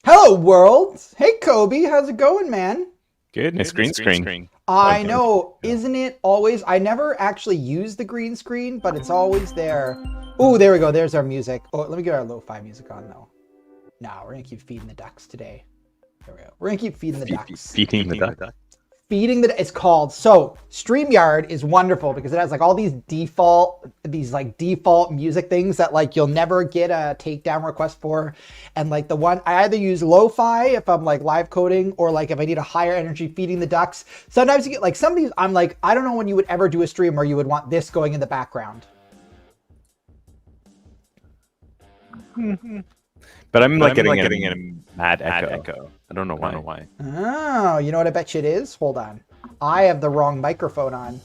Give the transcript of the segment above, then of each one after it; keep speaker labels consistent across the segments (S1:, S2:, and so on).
S1: Hello, world. Hey, Cobi. How's it going, man?
S2: Goodness, green screen.
S1: I
S2: Again.
S1: know, isn't it always? I never actually use the green screen, but it's always there. Oh, there we go. There's our music. Oh, let me get our lo-fi music on, though. No, we're going to keep feeding the ducks today. There we go. We're going to keep feeding the ducks.
S2: Feeding the duck.
S1: Feeding the it's called. So StreamYard is wonderful because it has like all these default music things that like you'll never get a takedown request for. And like the one I either use lo-fi if I'm like live coding or like if I need a higher energy feeding the ducks. Sometimes you get like some of these I'm like, I don't know when you would ever do a stream where you would want this going in the background.
S2: But I'm like getting a mad echo. I don't know why.
S1: Oh, you know what I bet you it is? Hold on. I have the wrong microphone on.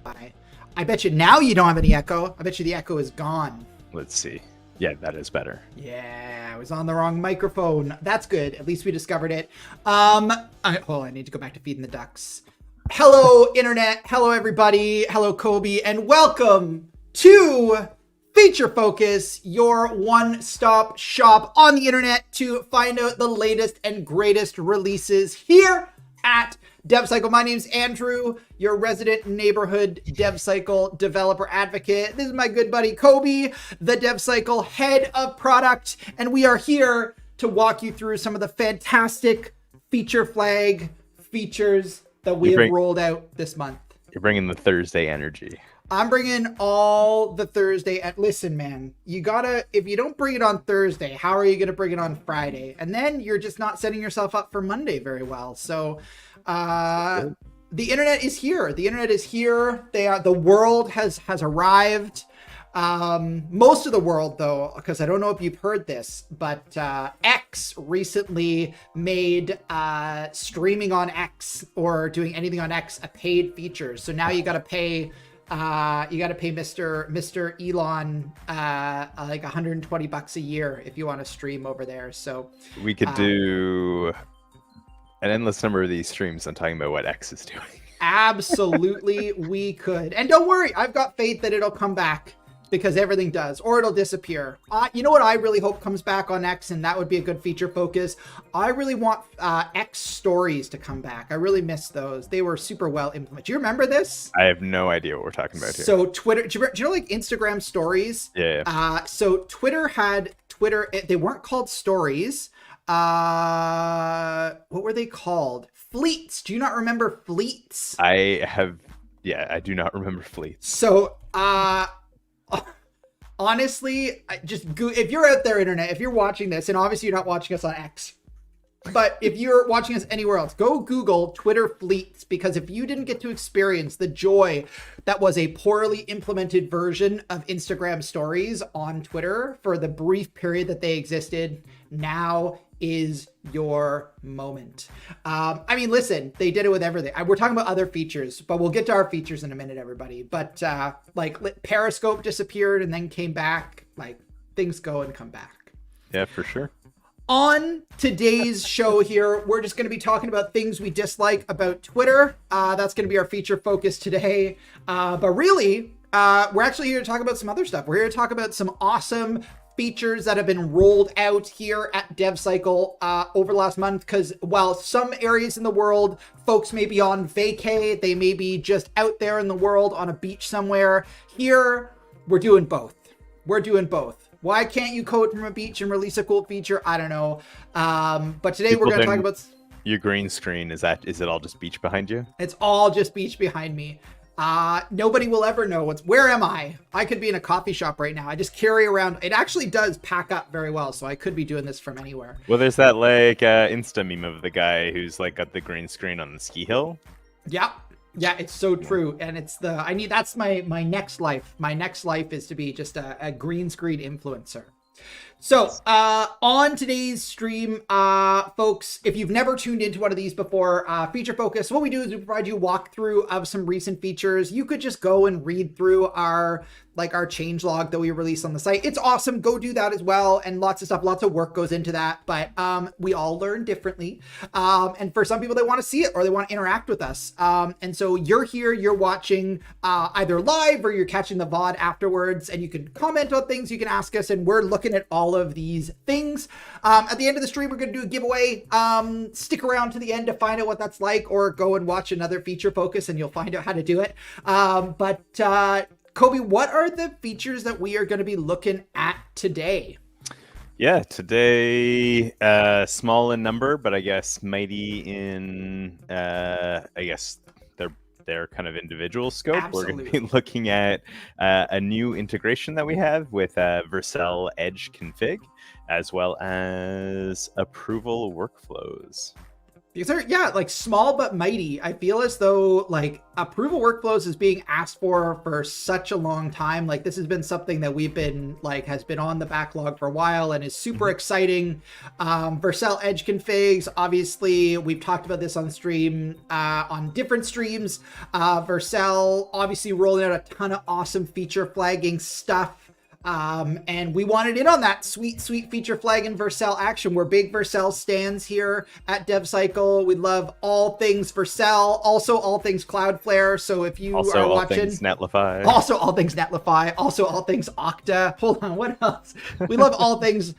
S1: I bet you now you don't have any echo. I bet you the echo is gone.
S2: Let's see. Yeah, that is better.
S1: Yeah, I was on the wrong microphone. That's good. At least we discovered it. Hold on, I need to go back to feeding the ducks. Hello, internet. Hello, everybody. Hello, Cobi, and welcome to Feature Focus, your one-stop shop on the internet to find out the latest and greatest releases here at DevCycle. My name's Andrew, your resident neighborhood DevCycle developer advocate. This is my good buddy Cobi, the DevCycle head of product, and we are here to walk you through some of the fantastic feature flag features that we have rolled out this month.
S2: You're bringing the Thursday energy.
S1: I'm bringing all the Thursday. Listen, man, you gotta, if you don't bring it on Thursday, how are you gonna bring it on Friday? And then you're just not setting yourself up for Monday very well. So, the internet is here. The internet is here. The world has arrived. Most of the world, though, because I don't know if you've heard this, but X recently made streaming on X or doing anything on X a paid feature. So now you got to pay. Mr. Elon like $120 a year if you want to stream over there. So
S2: we could do an endless number of these streams on talking about what X is doing.
S1: Absolutely, we could. And don't worry, I've got faith that it'll come back because everything does, or it'll disappear. You know what I really hope comes back on X, and that would be a good feature focus? I really want X stories to come back. I really miss those. They were super well implemented. Do you remember this?
S2: I have no idea what we're talking about here.
S1: So Twitter, do you know like Instagram stories?
S2: Yeah.
S1: So Twitter had they weren't called stories. What were they called? Fleets. Do you not remember fleets?
S2: I do not remember fleets.
S1: So, honestly, if you're out there, internet, if you're watching this, and obviously you're not watching us on X, but if you're watching us anywhere else, go Google Twitter fleets, because if you didn't get to experience the joy that was a poorly implemented version of Instagram stories on Twitter for the brief period that they existed, now is your moment. I mean, listen, they did it with everything. We're talking about other features, but we'll get to our features in a minute, everybody. But like Periscope disappeared and then came back. Like things go and come back.
S2: Yeah, for sure.
S1: On today's show here, we're just going to be talking about things we dislike about Twitter. That's going to be our feature focus today. But really, we're actually here to talk about some other stuff. We're here to talk about some awesome features that have been rolled out here at DevCycle over the last month, because while some areas in the world, folks may be on vacay, they may be just out there in the world on a beach somewhere. Here, we're doing both. We're doing both. Why can't you code from a beach and release a cool feature? I don't know. But today we're going to talk about...
S2: Your green screen, is it all just beach behind you?
S1: It's all just beach behind me. Nobody will ever know where am I? I could be in a coffee shop right now. I just carry around. It actually does pack up very well, so I could be doing this from anywhere.
S2: Well, there's that like Insta meme of the guy who's like got the green screen on the ski hill.
S1: Yeah, it's so true. And it's that's my next life. My next life is to be just a green screen influencer. So on today's stream, folks, if you've never tuned into one of these before, Feature Focus, what we do is we provide you a walkthrough of some recent features. You could just go and read through our like our changelog that we release on the site. It's awesome. Go do that as well. And lots of stuff, lots of work goes into that. But we all learn differently. And for some people, they want to see it or they want to interact with us. And so you're here, you're watching either live or you're catching the VOD afterwards, and you can comment on things, you can ask us, and we're looking at all of these things. At the end of the stream, we're going to do a giveaway. Stick around to the end to find out what that's like, or go and watch another feature focus and you'll find out how to do it. Cobi, what are the features that we are going to be looking at today?
S2: Yeah, today, small in number, but I guess mighty in, I guess, their kind of individual scope.
S1: Absolutely.
S2: We're going to be looking at a new integration that we have with Vercel Edge config, as well as approval workflows.
S1: These are, yeah, like small but mighty. I feel as though like approval workflows is being asked for such a long time. Like this has been something that we've been like has been on the backlog for a while and is super exciting. Vercel Edge configs, obviously we've talked about this on stream, on different streams. Vercel obviously rolling out a ton of awesome feature flagging stuff. And we wanted in on that sweet feature flag and Vercel action. We're big Vercel stands here at DevCycle. We love all things Vercel, also all things Cloudflare. So if you
S2: also
S1: are
S2: all
S1: watching,
S2: things Netlify.
S1: also all things Netlify, also all things Okta. Hold on, what else? We love all things.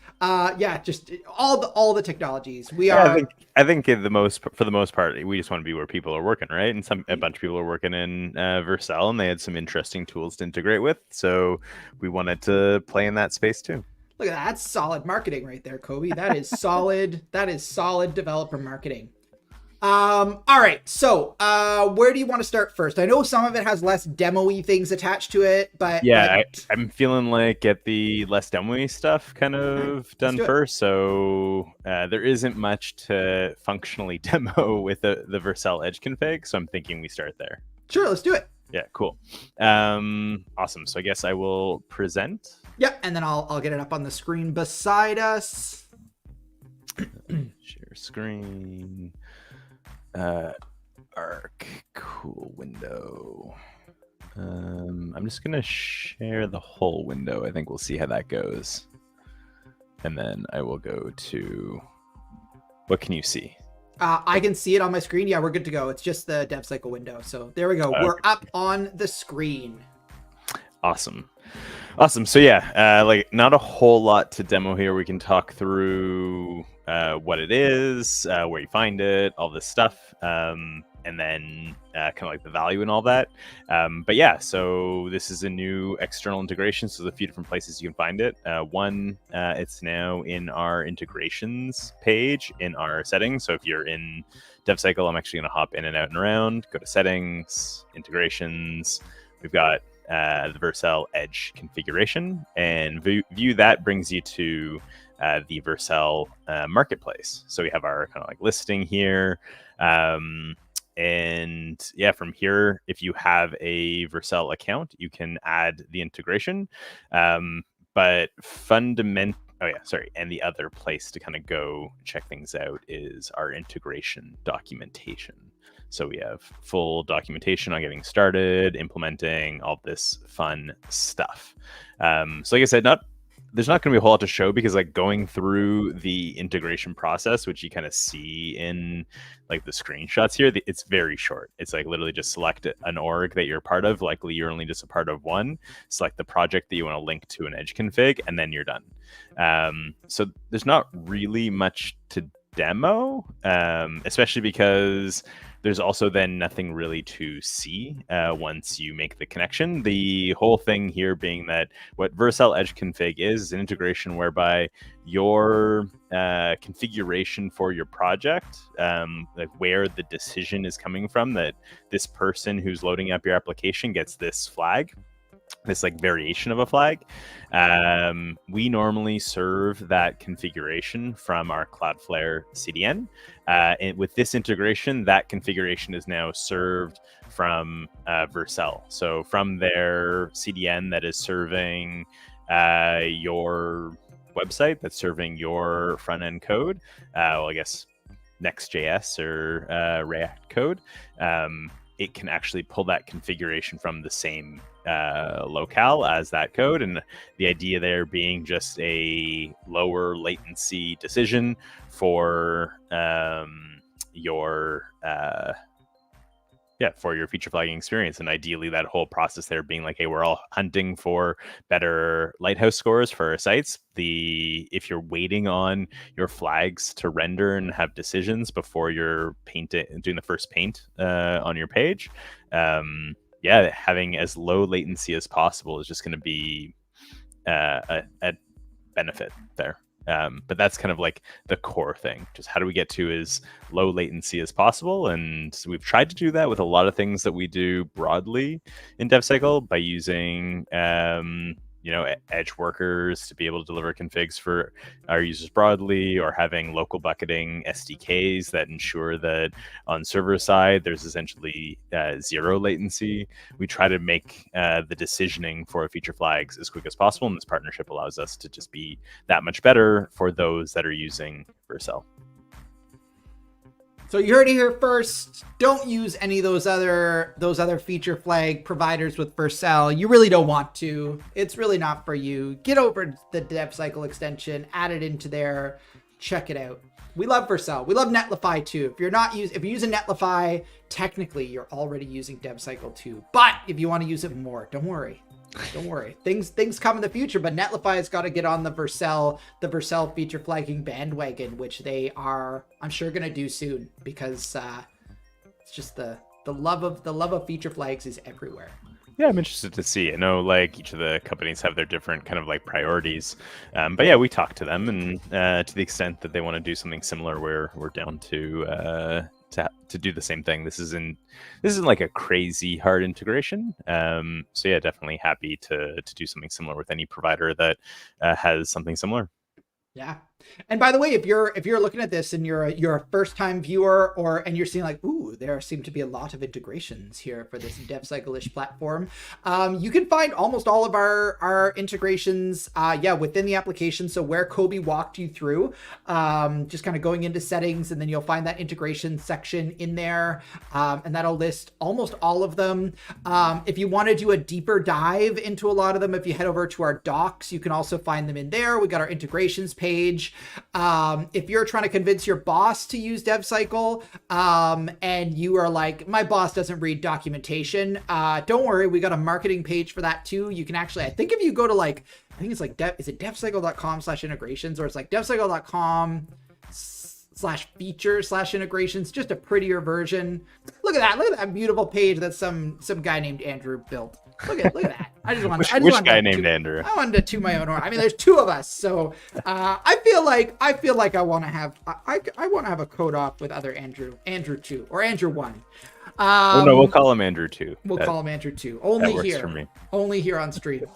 S1: Just all the technologies. We are.
S2: I think for the most part, we just want to be where people are working, right? And a bunch of people are working in Vercel, and they had some interesting tools to integrate with. So we wanted to play in that space too.
S1: Look at that. That's solid marketing right there, Cobi. That is solid. That is solid developer marketing. All right. So where do you want to start first? I know some of it has less demo-y things attached to it, but
S2: yeah, I'm feeling like get the less demo-y stuff kind of done first. So there isn't much to functionally demo with the Vercel Edge config. So I'm thinking we start there.
S1: Sure. Let's do it.
S2: Yeah, cool. Awesome. So I guess I will present.
S1: Yeah, and then I'll get it up on the screen beside us.
S2: Share screen. Arc cool window. I'm just gonna share the whole window. I think we'll see how that goes. And then I will go to, what can you see?
S1: I can see it on my screen. Yeah, we're good to go. It's just the DevCycle window. So there we go. We're up on the screen.
S2: Awesome. So yeah, like not a whole lot to demo here. We can talk through what it is, where you find it, all this stuff, and then kind of like the value and all that. But yeah, so this is a new external integration. So there's a few different places you can find it. One, it's now in our integrations page in our settings. So if you're in DevCycle, I'm actually going to hop in and out and around, go to settings, integrations. We've got the Vercel Edge configuration, and view that brings you to the Vercel marketplace. So we have our kind of like listing here. And yeah, from here, if you have a Vercel account, you can add the integration. But and the other place to kind of go check things out is our integration documentation. So we have full documentation on getting started, implementing all this fun stuff. So like I said, there's not going to be a whole lot to show, because like going through the integration process, which you kind of see in like the screenshots here, it's very short. It's like literally just select an org that you're a part of. Likely you're only just a part of one. Select the project that you want to link to an Edge config, and then you're done. So there's not really much to demo, especially because there's also then nothing really to see once you make the connection. The whole thing here being that what Vercel Edge config is an integration whereby your configuration for your project, like where the decision is coming from, that this person who's loading up your application gets this flag, this like variation of a flag. We normally serve that configuration from our Cloudflare CDN. And with this integration, that configuration is now served from Vercel. So from their CDN that is serving your website, that's serving your front end code, I guess Next.js or React code, it can actually pull that configuration from the same locale as that code, and the idea there being just a lower latency decision for your for your feature flagging experience. And ideally that whole process there being like, hey, we're all hunting for better lighthouse scores for our sites. If you're waiting on your flags to render and have decisions before you're doing the first paint on your page, having as low latency as possible is just going to be a benefit there. But that's kind of like the core thing. Just how do we get to as low latency as possible? And we've tried to do that with a lot of things that we do broadly in DevCycle by using edge workers to be able to deliver configs for our users broadly, or having local bucketing SDKs that ensure that on server side there's essentially zero latency. We try to make the decisioning for feature flags as quick as possible, and this partnership allows us to just be that much better for those that are using Vercel.
S1: So you heard it here first. Don't use any of those other feature flag providers with Vercel. You really don't want to. It's really not for you. Get over to the DevCycle extension, add it into there, check it out. We love Vercel. We love Netlify too. If you're using Netlify, technically you're already using DevCycle too. But if you want to use it more, don't worry. Don't worry. Things come in the future, but Netlify has got to get on the Vercel feature flagging bandwagon, which they are, I'm sure, going to do soon, because it's just the love of feature flags is everywhere.
S2: Yeah, I'm interested to see. I know like each of the companies have their different kind of like priorities, but yeah, we talk to them, and to the extent that they want to do something similar, we're down to do the same thing. This isn't like a crazy hard integration. So yeah, definitely happy to do something similar with any provider that has something similar.
S1: Yeah. And by the way, if you're looking at this and you're a first time viewer, and you're seeing like, ooh, there seem to be a lot of integrations here for this DevCycle-ish platform, you can find almost all of our integrations within the application. So where Cobi walked you through, just kind of going into settings, and then you'll find that integration section in there, and that'll list almost all of them. If you want to do a deeper dive into a lot of them, if you head over to our docs, you can also find them in there. We got our integrations page. If you're trying to convince your boss to use DevCycle, and you are like, my boss doesn't read documentation, don't worry, we got a marketing page for that too. You can actually, I think if you go to like, I think it's like, is it devcycle.com/integrations, or it's like devcycle.com/feature/integrations, just a prettier version. Look at that beautiful page that some guy named Andrew built. Look at that. I just want
S2: which guy named Andrew?
S1: I wanted to toot my own horn. I mean, there's two of us, so I feel like I want to have a code off with other Andrew 2 or Andrew 1.
S2: No, we'll call him Andrew 2.
S1: We'll call him Andrew 2. Only
S2: works
S1: here.
S2: For me.
S1: Only here on stream.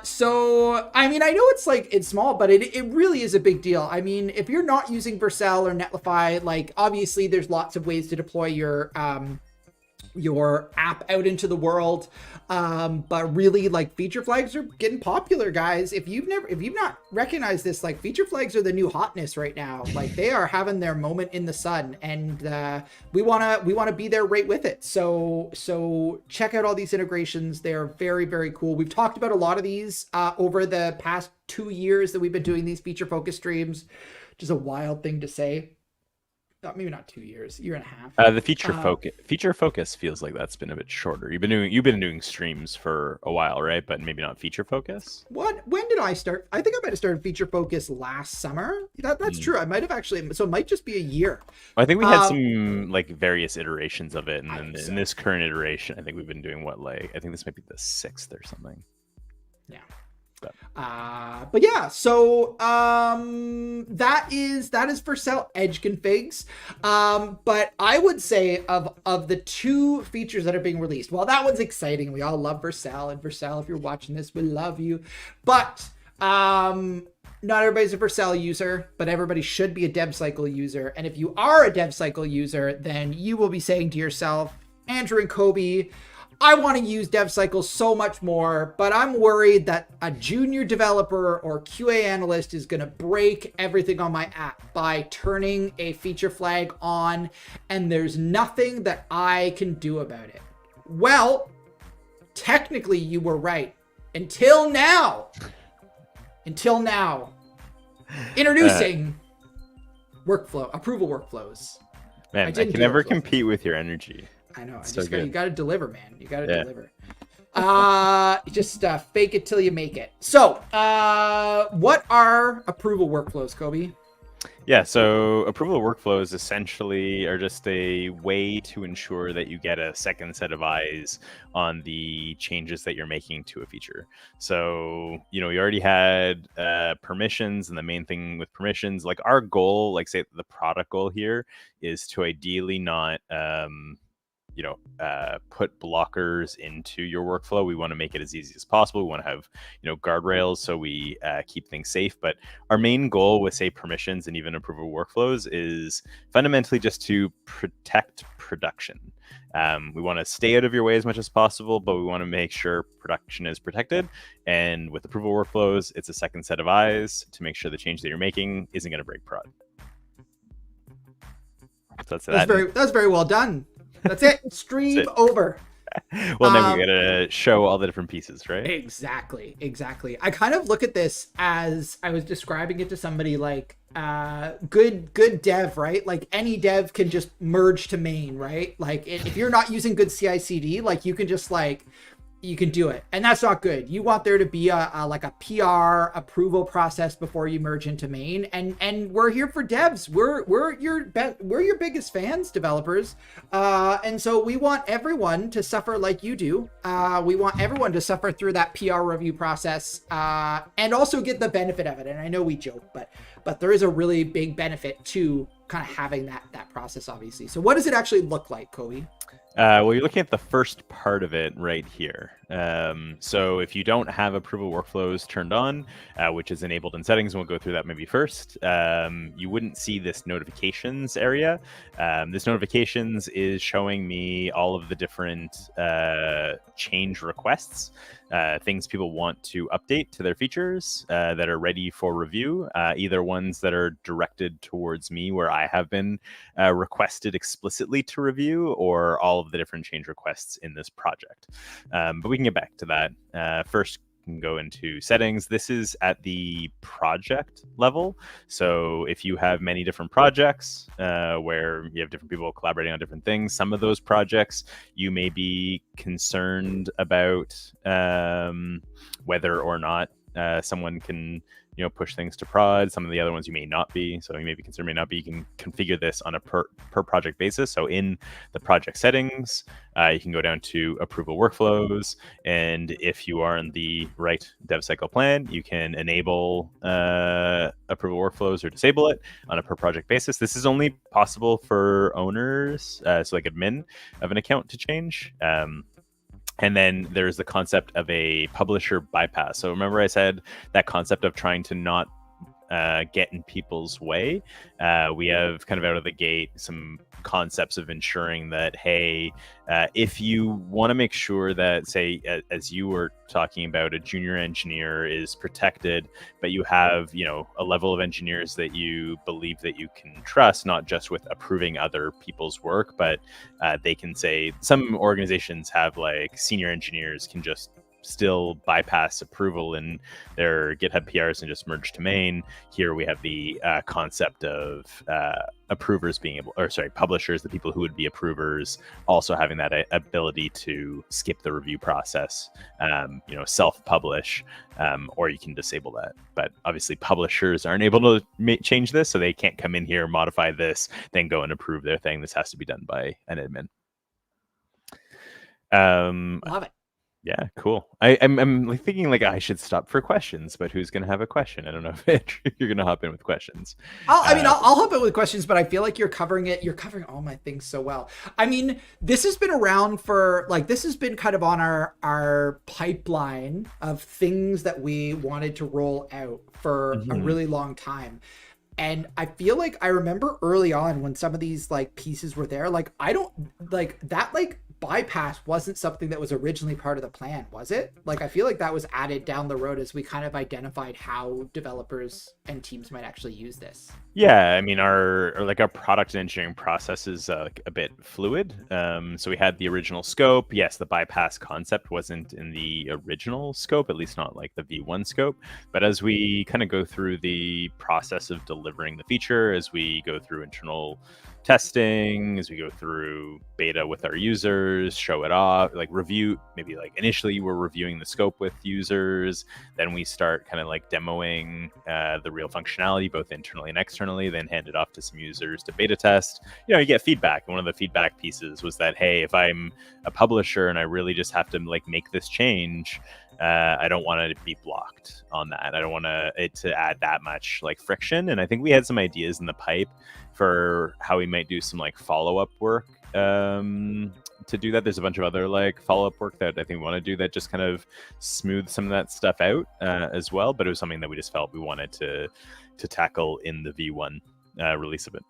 S1: So, I mean, I know it's small, but it really is a big deal. I mean, if you're not using Vercel or Netlify, like, obviously there's lots of ways to deploy your app out into the world, but really, like, feature flags are getting popular, guys. If you've not recognized this, like, feature flags are the new hotness right now. Like, they are having their moment in the sun, and we want to be there right with it. So check out all these integrations. They're very, very cool. We've talked about a lot of these over the past 2 years that we've been doing these feature focus streams, which is a wild thing to say. Maybe not 2 years, year and a half.
S2: The feature focus feels like that's been a bit shorter. You've been doing streams for a while, right? But maybe not feature focus.
S1: When did I start? I think I might have started feature focus last summer. That's true. I might have actually. So it might just be a year.
S2: Well, I think we had some like various iterations of it, and then in this current iteration, I think we've been doing I think this might be the 6th or something.
S1: Yeah. But yeah, so that is Vercel edge configs. But I would say of the 2 features that are being released, well, that one's exciting. We all love Vercel, and Vercel, if you're watching this, we love you. But not everybody's a Vercel user, but everybody should be a DevCycle user. And if you are a DevCycle user, then you will be saying to yourself, Andrew and Cobi, I want to use DevCycle so much more, but I'm worried that a junior developer or QA analyst is going to break everything on my app by turning a feature flag on, and there's nothing that I can do about it. Well, technically you were right until now. Introducing approval workflows.
S2: Man, I can never compete with your energy.
S1: I know. You
S2: So
S1: got to deliver, man. You got to deliver. Just fake it till you make it. So, what are approval workflows, Cobi?
S2: Yeah, so approval workflows essentially are just a way to ensure that you get a second set of eyes on the changes that you're making to a feature. So, you already had permissions, and the main thing with permissions, like our goal, like say the product goal here is to ideally not put blockers into your workflow. We want to make it as easy as possible. We want to have, guardrails so we keep things safe. But our main goal with, say, permissions and even approval workflows is fundamentally just to protect production. We want to stay out of your way as much as possible, but we want to make sure production is protected. And with approval workflows, it's a second set of eyes to make sure the change that you're making isn't going to break prod. So
S1: that's very well done. That's it. Stream over.
S2: Well, then we gotta show all the different pieces, right?
S1: Exactly. I kind of look at this as I was describing it to somebody like good dev, right? Like any dev can just merge to main, right? Like if you're not using good CI/CD, like you can just you can do it, and that's not good. You want there to be a PR approval process before you merge into main, and we're here for devs. We're your biggest fans, developers, and so we want everyone to suffer like you do. We want everyone to suffer through that PR review process, and also get the benefit of it. And I know we joke, but there is a really big benefit to kind of having that process, obviously. So what does it actually look like, Cobi?
S2: Well, you're looking at the first part of it right here. So if you don't have approval workflows turned on, which is enabled in settings, and we'll go through that maybe first, you wouldn't see this notifications area. This notifications is showing me all of the different change requests, things people want to update to their features that are ready for review, either ones that are directed towards me where I have been requested explicitly to review, or all of the different change requests in this project. But we can get back to that. First, you can go into settings. This is at the project level. So if you have many different projects where you have different people collaborating on different things, some of those projects you may be concerned about whether or not someone can push things to prod. Some of the other ones you may not be. So you may be concerned, may not be. You can configure this on a per project basis. So in the project settings, you can go down to approval workflows. And if you are in the right DevCycle plan, you can enable approval workflows or disable it on a per project basis. This is only possible for owners, so like admin of an account to change. And then there's the concept of a publisher bypass. So remember I said that concept of trying to not get in people's way. We have kind of out of the gate some concepts of ensuring that, hey, if you want to make sure that, say, as you were talking about, a junior engineer is protected, but you have, a level of engineers that you believe that you can trust, not just with approving other people's work, but they can say, some organizations have like senior engineers can just still bypass approval in their GitHub PRs and just merge to main. Here we have the concept of approvers being able, or sorry, publishers, the people who would be approvers, also having that ability to skip the review process, self-publish, or you can disable that. But obviously publishers aren't able to change this, so they can't come in here, modify this, then go and approve their thing. This has to be done by an admin.
S1: Love it.
S2: Yeah, cool. I'm like thinking like I should stop for questions, but who's gonna have a question? I don't know if you're gonna hop in with questions.
S1: I'll hop in with questions, but I feel like you're covering it. You're covering all my things so well. I mean, this has been around for this has been kind of on our pipeline of things that we wanted to roll out for a really long time. And I feel like I remember early on when some of these pieces were there, I don't that bypass wasn't something that was originally part of the plan, was it? Like, I feel like that was added down the road as we kind of identified how developers and teams might actually use this.
S2: Yeah, I mean, our product and engineering process is a bit fluid. So we had the original scope. Yes, the bypass concept wasn't in the original scope, at least not like the V1 scope. But as we kind of go through the process of delivering the feature, as we go through internal testing, as we go through beta with our users, show it off, like review, maybe like initially we're reviewing the scope with users, then we start kind of like demoing the real functionality, both internally and externally, then hand it off to some users to beta test. You get feedback. And one of the feedback pieces was that, hey, if I'm a publisher and I really just have to like make this change, I don't want to be blocked on that. I don't want it to add that much like friction. And I think we had some ideas in the pipe for how we might do some like follow-up work to do that. There's a bunch of other like follow-up work that I think we want to do that just kind of smooth some of that stuff out as well. But it was something that we just felt we wanted to tackle in the V1 release of it.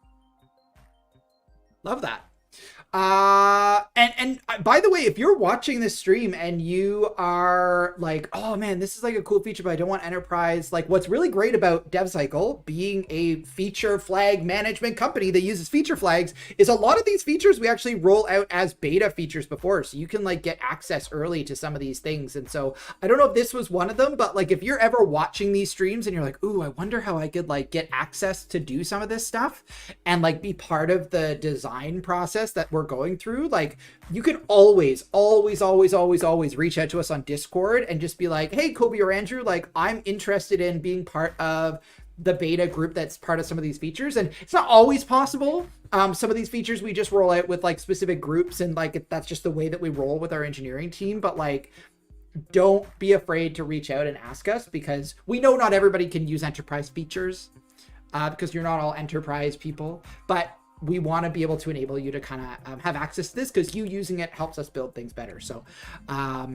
S1: Love that. And by the way, if you're watching this stream and you are like, oh man, this is like a cool feature, but I don't want enterprise. Like, what's really great about DevCycle being a feature flag management company that uses feature flags is a lot of these features we actually roll out as beta features before. So you can like get access early to some of these things. And so I don't know if this was one of them, but like if you're ever watching these streams and you're like, ooh, I wonder how I could like get access to do some of this stuff and like be part of the design process that we're going through, like you can always reach out to us on Discord and just be like, hey, Cobi or Andrew, like I'm interested in being part of the beta group that's part of some of these features. And it's not always possible. Some of these features we just roll out with like specific groups, and like that's just the way that we roll with our engineering team. But like, don't be afraid to reach out and ask us, because we know not everybody can use enterprise features because you're not all enterprise people, but we want to be able to enable you to kind of have access to this, because you using it helps us build things better. So
S2: yeah,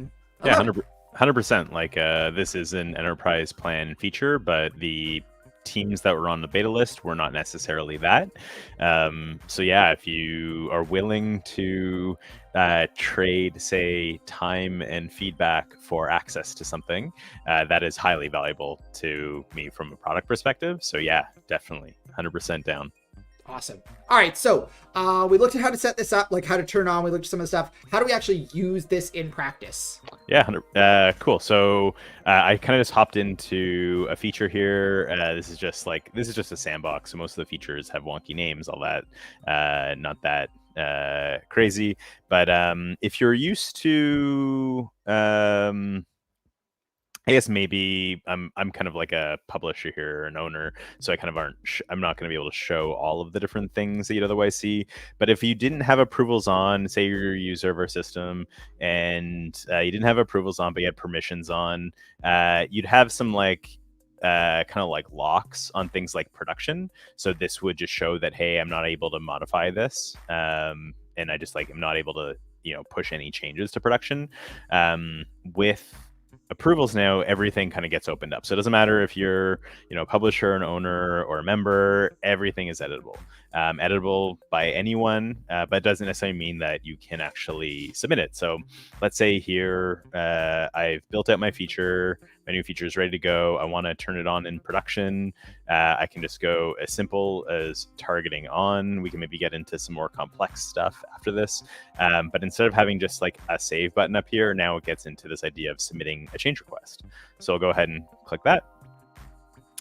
S2: 100%. Like this is an enterprise plan feature, but the teams that were on the beta list were not necessarily that. So yeah, if you are willing to trade, say, time and feedback for access to something, that is highly valuable to me from a product perspective. So yeah, definitely 100% down.
S1: Awesome. All right, so we looked at how to set this up, like how to turn on. We looked at some of the stuff. How do we actually use this in practice?
S2: Yeah, cool. So I kind of just hopped into a feature here. This is just a sandbox. So most of the features have wonky names, all that. Not that crazy. But if you're used to I guess maybe I'm kind of like a publisher here, an owner, so I kind of I'm not going to be able to show all of the different things that you'd otherwise see. But if you didn't have approvals on, say you're a user of our system, and you didn't have approvals on, but you had permissions on, you'd have some like kind of like locks on things like production. So this would just show that, hey, I'm not able to modify this, and I just like I'm not able to push any changes to production. With approvals now, everything kind of gets opened up. So it doesn't matter if you're, a publisher, an owner, or a member, everything is editable. Editable by anyone, but it doesn't necessarily mean that you can actually submit it. So let's say here, I've built out my feature, my new feature is ready to go. I want to turn it on in production. I can just go as simple as targeting on. We can maybe get into some more complex stuff after this. But instead of having just like a save button up here, now it gets into this idea of submitting a change request. So I'll go ahead and click that.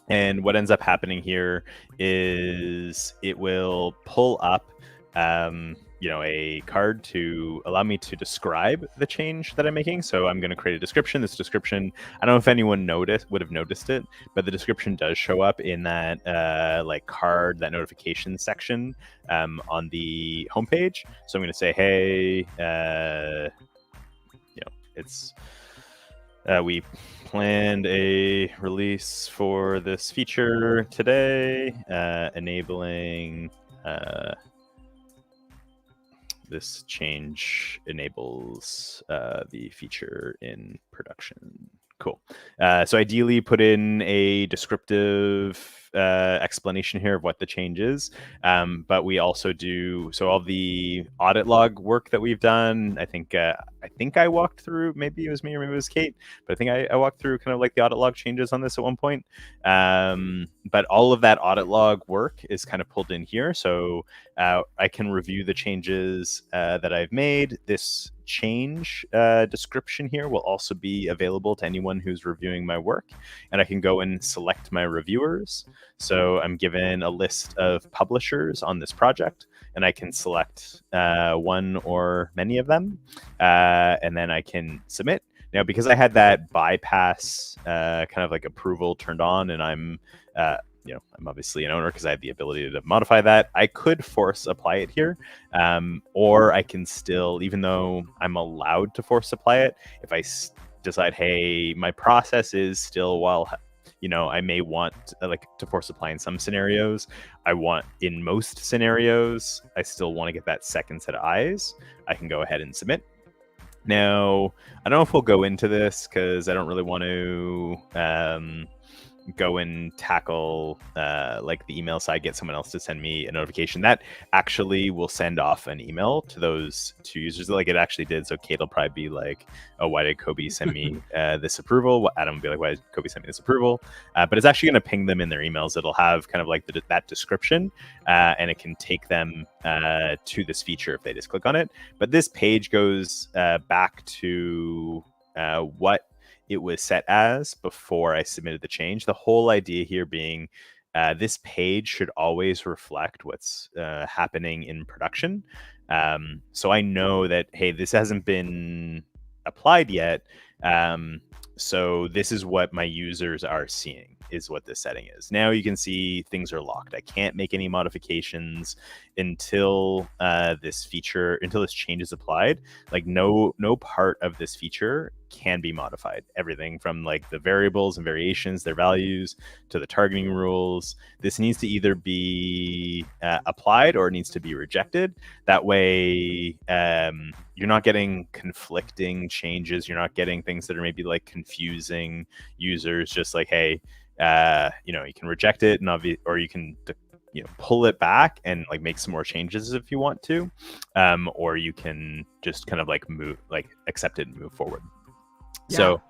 S2: And what ends up happening here is it will pull up a card to allow me to describe the change that I'm making. So I'm going to create a description. This description, I don't know if anyone would have noticed it, but the description does show up in that card, that notification section on the homepage. So I'm going to say, hey, it's we planned a release for this feature today, enabling this change enables the feature in production. Cool. So ideally put in a descriptive explanation here of what the change is. But we also do, so all the audit log work that we've done, I think I walked through, maybe it was me or maybe it was Kate, but I think I walked through kind of like the audit log changes on this at one point. But all of that audit log work is kind of pulled in here. So I can review the changes that I've made. This change description here will also be available to anyone who's reviewing my work, and I can go and select my reviewers. So I'm given a list of publishers on this project, and I can select one or many of them, and then I can submit. Now, because I had that bypass kind of like approval turned on, and I'm I'm obviously an owner because I have the ability to modify that. I could force apply it here, or I can still, even though I'm allowed to force apply it, if I decide, hey, my process is still, while I may want to force apply in some scenarios, I want in most scenarios, I still want to get that second set of eyes, I can go ahead and submit. Now, I don't know if we'll go into this because I don't really want to go and tackle like the email side, get someone else to send me a notification. That actually will send off an email to those two users like it actually did. So Kate will probably be like, oh, why did Cobi send me this approval? Adam will be like, why did Cobi send me this approval? But it's actually going to ping them in their emails. It'll have kind of like that description, and it can take them to this feature if they just click on it. But this page goes back to what it was set as before I submitted the change. The whole idea here being this page should always reflect what's happening in production. So I know that, hey, this hasn't been applied yet. So this is what my users are seeing, is what this setting is. Now you can see things are locked. I can't make any modifications until this change is applied. Like no part of this feature can be modified. Everything from like the variables and variations, their values, to the targeting rules. This needs to either be applied or it needs to be rejected. That way you're not getting conflicting changes. You're not getting things that are maybe like confusing users. Just like, hey, you can reject it, and or you can pull it back and like make some more changes if you want to, or you can just kind of like accept it and move forward. Yeah. So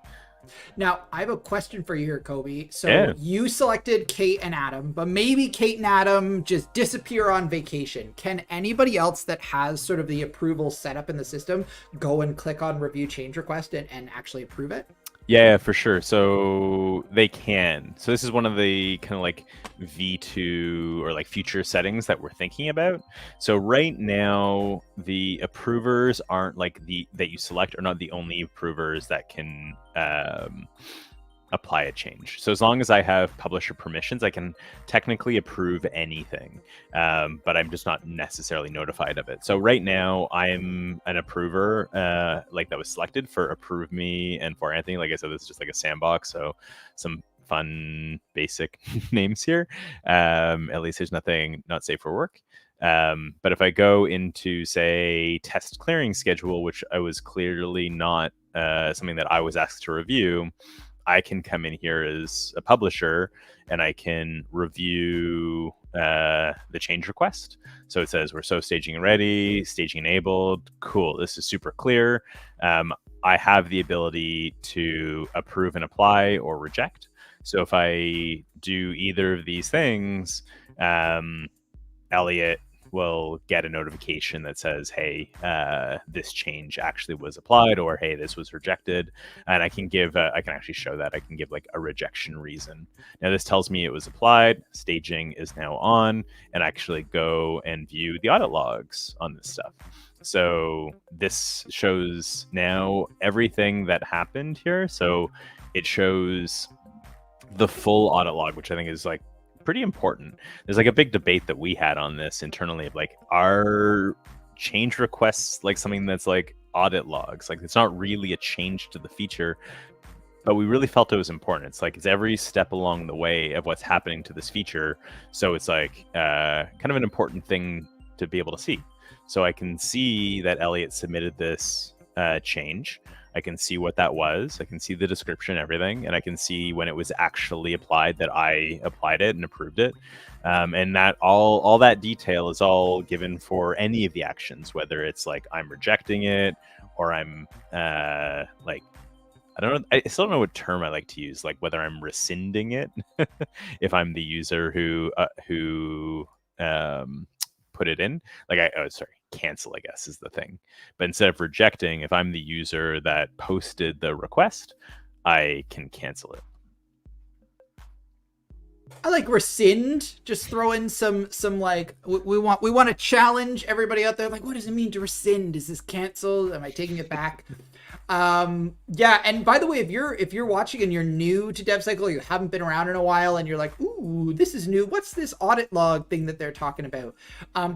S1: now I have a question for you here, Cobi. So you selected Kate and Adam, but maybe Kate and Adam just disappear on vacation. Can anybody else that has sort of the approval set up in the system go and click on review change request and actually approve it?
S2: Yeah, for sure. So they can. So this is one of the kind of like V2 or like future settings that we're thinking about. So right now, the approvers aren't like that you select are not the only approvers that can apply a change. So as long as I have publisher permissions, I can technically approve anything, but I'm just not necessarily notified of it. So right now I'm an approver like that was selected for Approve Me and for Anthony. Like I said, this is just like a sandbox. So some fun basic names here. At least there's nothing not safe for work. But if I go into, say, test clearing schedule, which I was clearly not something that I was asked to review, I can come in here as a publisher and I can review the change request. So it says we're staging and ready, staging enabled. Cool. This is super clear. I have the ability to approve and apply or reject. So if I do either of these things, Elliot will get a notification that says, hey, this change actually was applied, or hey, this was rejected. And I can give, I can actually show that. I can give like a rejection reason. Now this tells me it was applied, staging is now on, and actually go and view the audit logs on this stuff. So this shows now everything that happened here. So it shows the full audit log, which I think is like pretty important. There's like a big debate that we had on this internally of like, are change requests like something that's like audit logs? Like it's not really a change to the feature, but we really felt it was important. It's like it's every step along the way of what's happening to this feature. So it's like kind of an important thing to be able to see. So I can see that Elliot submitted this change. I can see what that was. I can see the description, everything, and I can see when it was actually applied that I applied it and approved it. And that all that detail is all given for any of the actions, whether it's like I'm rejecting it or I'm like, I don't know. I still don't know what term I like to use, like whether I'm rescinding it if I'm the user who put it in. Like cancel, I guess, is the thing. But instead of rejecting, if I'm the user that posted the request, I can cancel it.
S1: I like rescind. Just throw in some like we want to challenge everybody out there. Like, what does it mean to rescind? Is this canceled? Am I taking it back? Yeah. And by the way, if you're watching and you're new to DevCycle, you haven't been around in a while, and you're like, ooh, this is new. What's this audit log thing that they're talking about?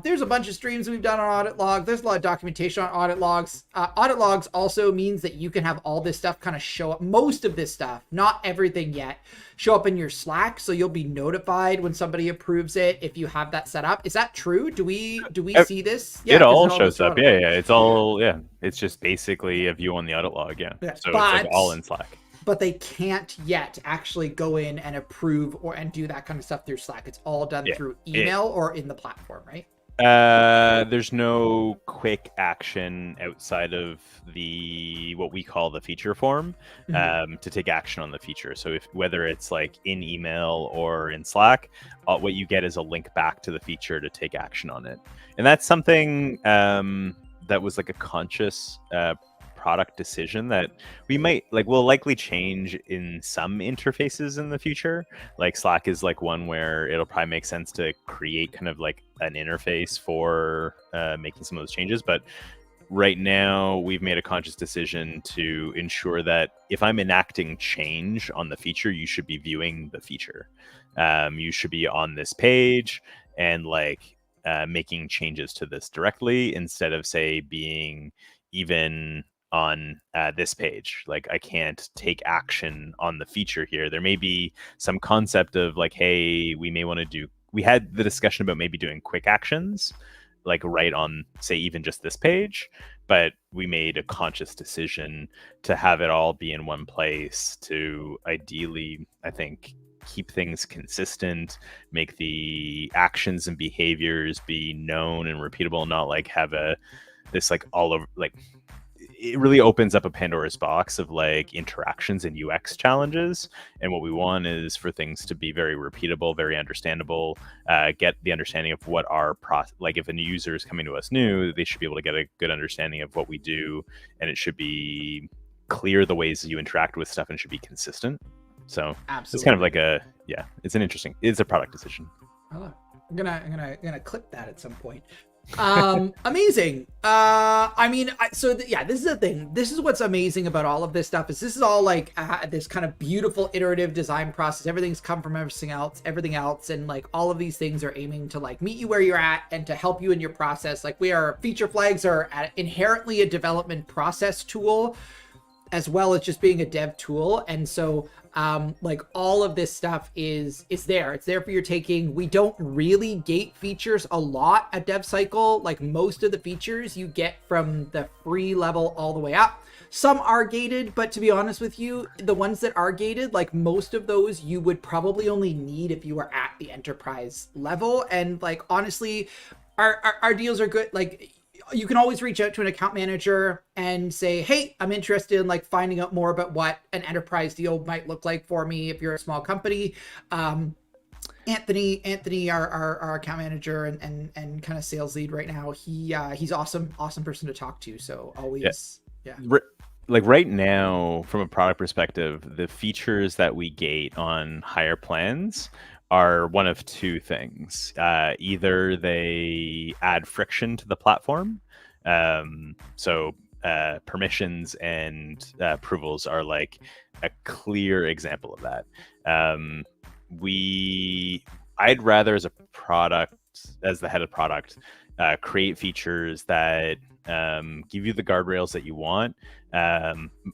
S1: There's a bunch of streams we've done on audit log. There's a lot of documentation on audit logs. Audit logs also means that you can have all this stuff kind of show up. Most of this stuff, not everything yet, show up in your Slack, so you'll be notified when somebody approves it if you have that set up. Is that true? Do we see this?
S2: Yeah, it all shows up. Yeah, it's all It's just basically a view on the audit log. Yeah. So it's like all in Slack.
S1: But they can't yet actually go in and approve and do that kind of stuff through Slack. It's all done through email or in the platform, right?
S2: There's no quick action outside of what we call the feature form to take action on the feature. So whether it's like in email or in Slack, what you get is a link back to the feature to take action on it. And that's something that was like a conscious product decision that will likely change in some interfaces in the future. Like Slack is like one where it'll probably make sense to create kind of like an interface for making some of those changes. But right now we've made a conscious decision to ensure that if I'm enacting change on the feature, you should be viewing the feature. You should be on this page and like making changes to this directly instead of say being even on this page. Like I can't take action on the feature here. There may be some concept of like, hey, we had the discussion about maybe doing quick actions, like right on, say, even just this page, but we made a conscious decision to have it all be in one place to ideally, I think, keep things consistent, make the actions and behaviors be known and repeatable, not like have this like all over, like it really opens up a Pandora's box of like interactions and UX challenges. And what we want is for things to be very repeatable, very understandable, get the understanding of what our process, like if a new user is coming to us new, they should be able to get a good understanding of what we do. And it should be clear the ways you interact with stuff and should be consistent. So Absolutely. It's kind of like it's a product decision.
S1: I'm gonna clip that at some point. Amazing. This is the thing. This is what's amazing about all of this stuff is this is all like this kind of beautiful iterative design process. Everything's come from everything else. And like all of these things are aiming to like meet you where you're at and to help you in your process. Like feature flags are inherently a development process tool as well as just being a dev tool. And so like all of this stuff is there. It's there for your taking. We don't really gate features a lot at DevCycle. Like most of the features you get from the free level all the way up. Some are gated, but to be honest with you, the ones that are gated, like most of those you would probably only need if you were at the enterprise level. And like honestly, our deals are good. Like you can always reach out to an account manager and say, hey, I'm interested in like finding out more about what an enterprise deal might look like for me if you're a small company. Anthony, our account manager and kind of sales lead right now, he's awesome person to talk to. So always, yeah.
S2: Like right now, from a product perspective, the features that we gate on higher plans are one of two things. Either they add friction to the platform. So permissions and approvals are like a clear example of that. I'd rather as the head of product, create features that give you the guardrails that you want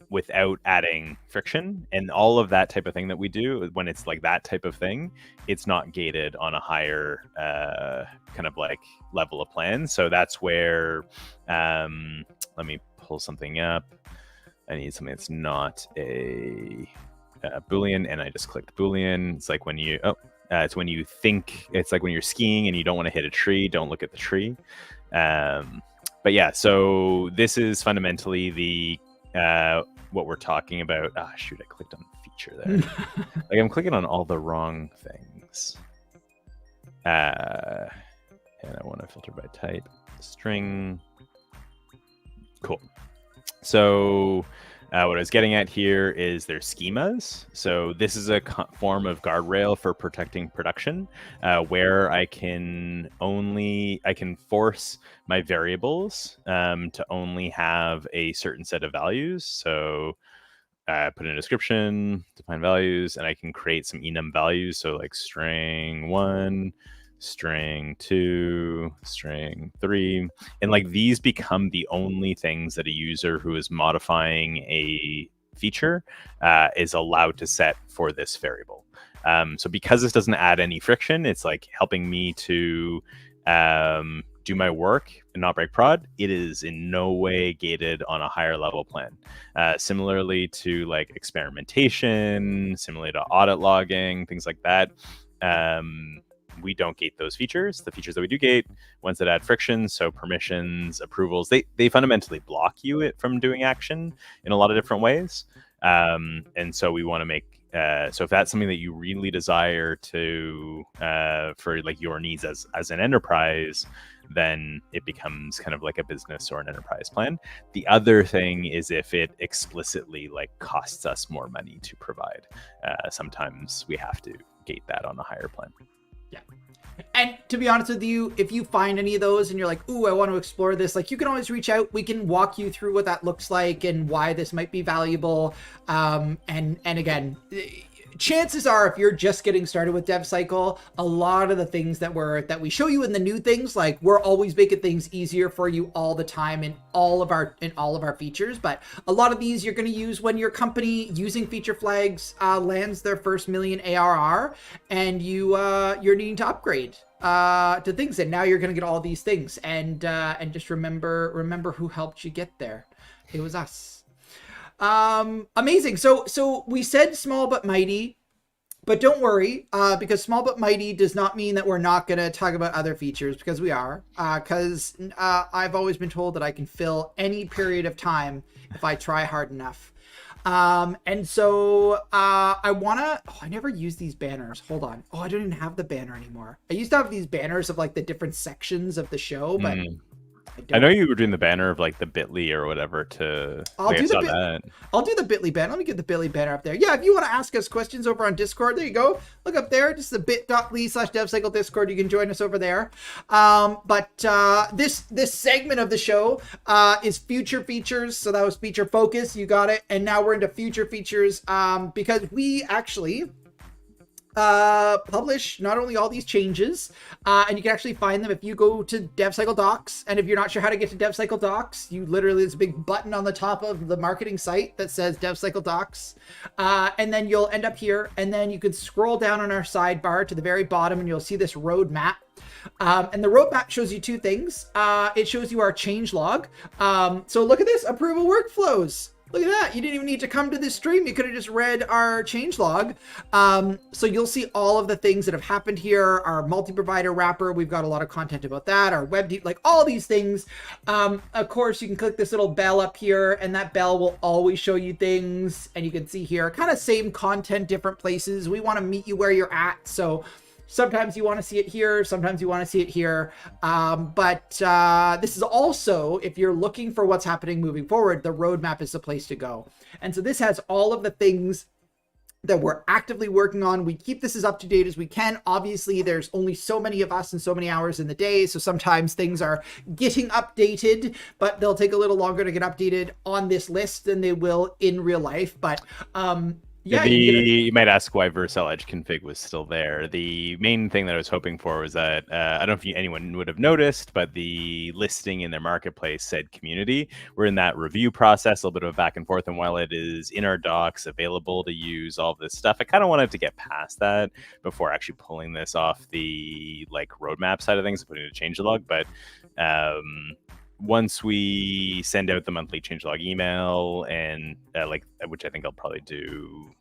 S2: without adding friction, and all of that type of thing that we do. When it's like that type of thing, it's not gated on a higher kind of like level of plan. So that's where let me pull something up. I need something that's not a Boolean, and I just clicked Boolean. It's like when you it's when you think, it's like when you're skiing and you don't want to hit a tree, don't look at the tree. But yeah, so this is fundamentally the what we're talking about. Ah, shoot, I clicked on feature there. Like I'm clicking on all the wrong things. And I want to filter by type, string. Cool. So what I was getting at here is their schemas. So this is a form of guardrail for protecting production, where I can force my variables to only have a certain set of values. So put in a description, define values, and I can create some enum values. So like string 1, string 2, string 3, and like these become the only things that a user who is modifying a feature is allowed to set for this variable. So because this doesn't add any friction, it's like helping me to do my work and not break prod. It is in no way gated on a higher level plan. Similarly to like experimentation, similarly to audit logging, things like that. We don't gate those features. The features that we do gate, ones that add friction, so permissions, approvals, they fundamentally block you from doing action in a lot of different ways. And so we want to make, so if that's something that you really desire to, for like your needs as an enterprise, then it becomes kind of like a business or an enterprise plan. The other thing is if it explicitly like costs us more money to provide. Sometimes we have to gate that on a higher plan.
S1: Yeah. And to be honest with you, if you find any of those and you're like, ooh, I want to explore this, like you can always reach out. We can walk you through what that looks like and why this might be valuable. And again, chances are, if you're just getting started with DevCycle, a lot of the things that we show you in the new things, like we're always making things easier for you all the time in all of our features. But a lot of these you're going to use when your company using feature flags lands their first million ARR, and you're needing to upgrade to things, and now you're going to get all these things, and just remember who helped you get there. It was us. Amazing. So we said small but mighty, but don't worry, because small but mighty does not mean that we're not going to talk about other features, because we are, because I've always been told that I can fill any period of time if I try hard enough. And so I never use these banners. Hold on. Oh, I don't even have the banner anymore. I used to have these banners of like the different sections of the show, but
S2: I know you were doing the banner of like the Bitly or whatever to.
S1: I'll do the Bitly banner. Let me get the Bitly banner up there. Yeah, if you want to ask us questions over on Discord, there you go. Look up there, just the bit.ly/DevCycle Discord. You can join us over there. But this segment of the show is future features. So that was feature focus. You got it. And now we're into future features because we actually publish not only all these changes, and you can actually find them if you go to DevCycle Docs. And if you're not sure how to get to DevCycle Docs, you literally, there's a big button on the top of the marketing site that says DevCycle Docs, and then you'll end up here, and then you can scroll down on our sidebar to the very bottom, and you'll see this roadmap. And the roadmap shows you two things. It shows you our changelog. So look at this, approval workflows. Look at that. You didn't even need to come to this stream. You could have just read our changelog. So you'll see all of the things that have happened here. Our multi-provider wrapper, we've got a lot of content about that. Our web deep, like all these things. Of course, you can click this little bell up here, and that bell will always show you things. And you can see here, kind of same content, different places. We want to meet you where you're at. So sometimes you want to see it here, sometimes you want to see it here. But this is also, if you're looking for what's happening moving forward, the roadmap is the place to go. And so this has all of the things that we're actively working on. We keep this as up to date as we can. Obviously, there's only so many of us and so many hours in the day. So sometimes things are getting updated, but they'll take a little longer to get updated on this list than they will in real life. But yeah,
S2: you might ask why Vercel Edge config was still there. The main thing that I was hoping for was that I don't know if anyone would have noticed, but the listing in their marketplace said community. We're in that review process, a little bit of a back and forth, and while it is in our docs available to use all this stuff, I kind of wanted to get past that before actually pulling this off the like roadmap side of things and putting it in a changelog. But once we send out the monthly changelog email and which I think I'll probably do